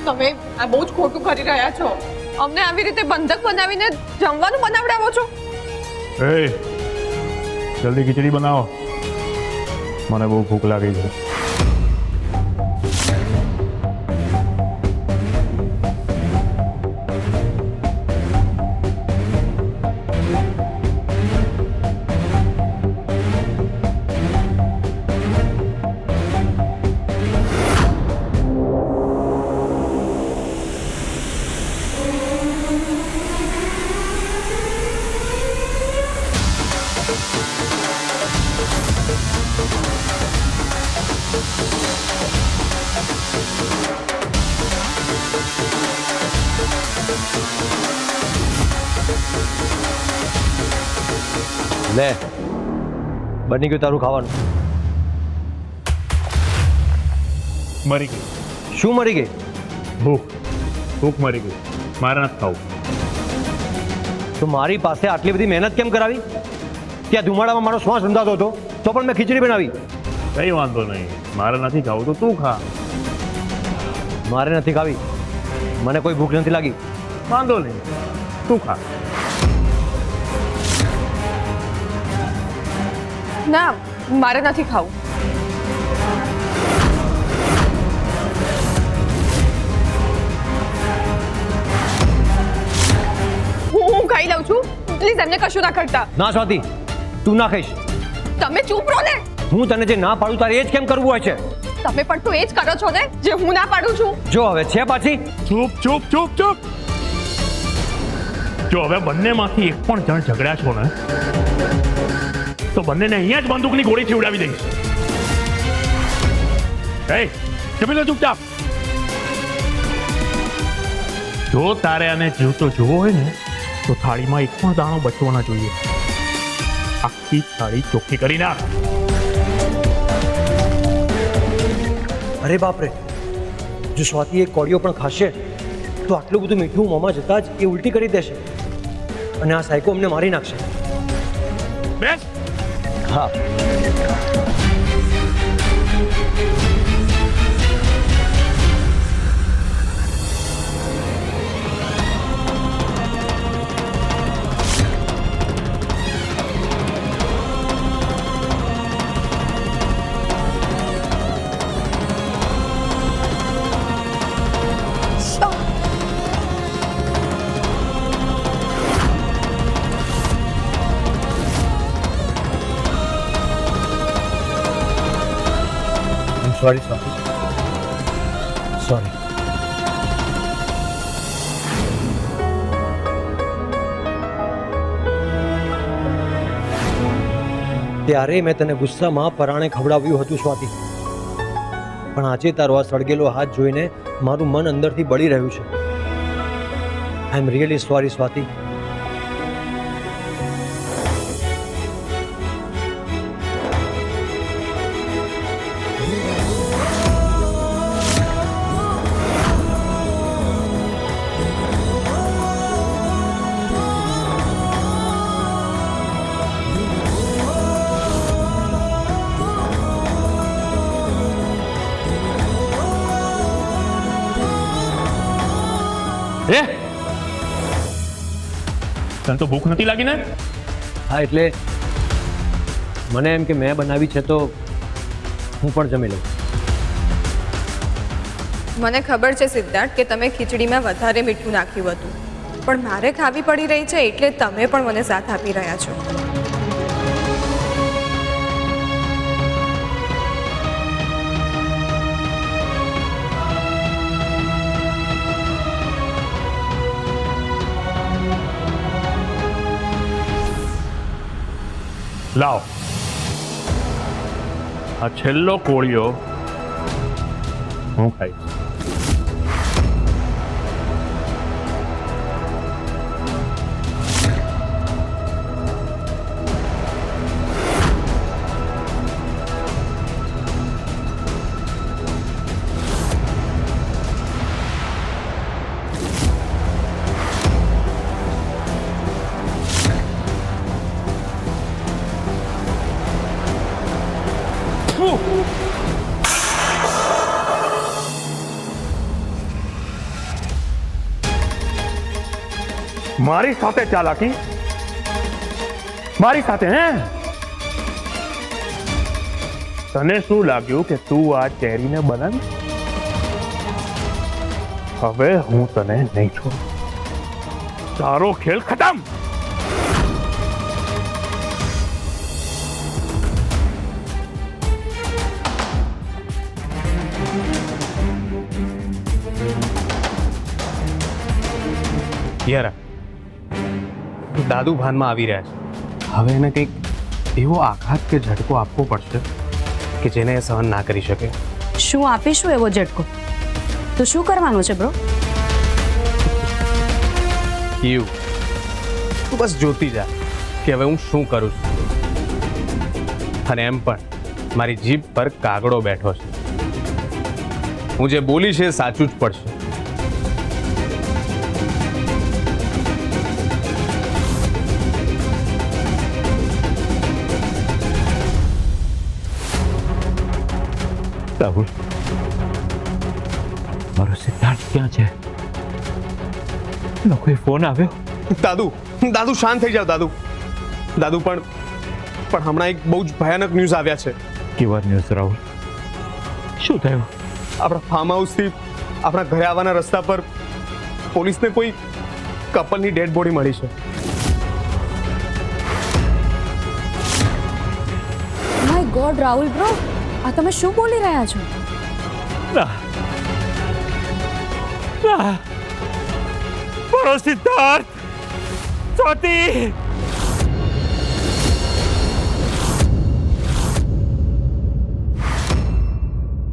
તમે આ બહુ જ ખોટું કરી રહ્યા છો. અમને આવી રીતે બંધક બનાવીને જમવાનું બનાવડાવો છો. એ જલ્દી ખીચડી બનાવો, મને બહુ ભૂખ લાગી છે. લે બની ગયું તારું ખાવાનું. મરી ગઈ. શું મરી ગઈ? ભૂખ મરી ગઈ. મારે નથી ખાવું. તો મારી પાસે આટલી બધી મહેનત કેમ કરાવી? ત્યાં ધુમાડામાં મારો શ્વાસ રૂંધાતો હતો તો પણ મેં ખીચડી બનાવી. કઈ વાંધો નહીં, મારે નથી ખાવું તો તું ખા. મારે નથી ખાવી, મને કોઈ ભૂખ નથી લાગી. વાંધો નહીં, તું ખા. ના, મારે નથી ખાવું. હું ખાઈ લઉં છું. પ્લીઝ એમને કશું ના કરતા. ના સ્વાતિ, તું ના ખાઈશ. તમે ચૂપ રહો ને. હું તને જે ના પાડું તારે એ જ કેમ કરવું હોય છે? તમે પણ તો એ જ કરો છો ને જે હું ના પાડું છું. જો હવે છે પાછી. ચૂપ ચૂપ ચૂપ ચૂપ. જો હવે બંનેમાંથી એક પણ જણ ઝઘડ્યા છો ને તો બંનેને અહીંયા જ બંદૂકની ગોળીથી ઉડાવી દઈશ. એ જમી લો ચૂપચાપ. જો તારે આને જીવતો જોવો હોય ને તો થાળીમાં એક પણ દાણો બચવો ના જોઈએ. આખી થાળી ચોખ્ખી કરી નાખ. અરે બાપરે, જો સ્વાતિ એક કોળીઓ પણ ખાશે તો આટલું બધું મીઠું મોંમાં જતા જ એ ઉલટી કરી દેશે અને આ સાયકો અમને મારી નાખશે. બેસ. હા, સોરી સ્વાતિ, સોરી. ત્યારે મેં તને ગુસ્સામાં પરાણે ખવડાવ્યું હતું સ્વાતિ, પણ આજે તારો આ સળગેલો હાથ જોઈને મારું મન અંદરથી બળી રહ્યું છે. આઈ એમ રિયલી સોરી સ્વાતિ. એ તને તો ભૂખ નથી લાગી ને? હા, એટલે મને એમ કે મેં બનાવી છે તો હું પણ જમી લઉં. મને ખબર છે સિદ્ધાર્થ કે તમે ખીચડીમાં વધારે મીઠું નાખ્યું હતું, પણ મારે ખાવી પડી રહી છે એટલે તમે પણ મને સાથ આપી રહ્યા છો. લાવ, આ છેલ્લો કોળિયો હું ખાઈશ. મારી સાથે ચાલાકી, મારી સાથે હે? તને શું લાગ્યું કે તું આ ચેરીને બનાવી? હવે હું તને નહીં છોડું. તારો ખેલ ખતમ. યાર દાદુ ભાનમાં આવી રહ્યા છે. હવે એને કંઈક એવો આઘાત કે ઝટકો આપવો પડશે કે જેને એ સહન ના કરી શકે. શું આપીશું એવો ઝટકો? તો શું કરવાનું છે બ્રો? તું બસ જોતી જા કે હવે હું શું કરું છું. અને એમ પણ મારી જીભ પર કાગડો બેઠો છે. હું જે બોલી છે એ સાચું જ પડશે. રાહુલ, મારો સિદ્ધાર્થ ક્યાં છે? કોઈ ફોન આવ્યો? દાદુ શાંત થઈ જાઓ દાદુ. દાદુ પણ હમણાં એક બહુ જ ભયાનક ન્યૂઝ આવ્યા છે. કેવા ન્યૂઝ રાહુલ? શું થયું? આપણા ફાર્મ હાઉસથી આપણા ઘરે આવવાના રસ્તા પર પોલીસને કોઈ કપલની ડેડ બોડી મળી છે. માય ગોડ રાહુલ બ્રો, આ તમે શું બોલી રહ્યા છો? મારો સિદ્ધાર્થ, સ્વાતિ,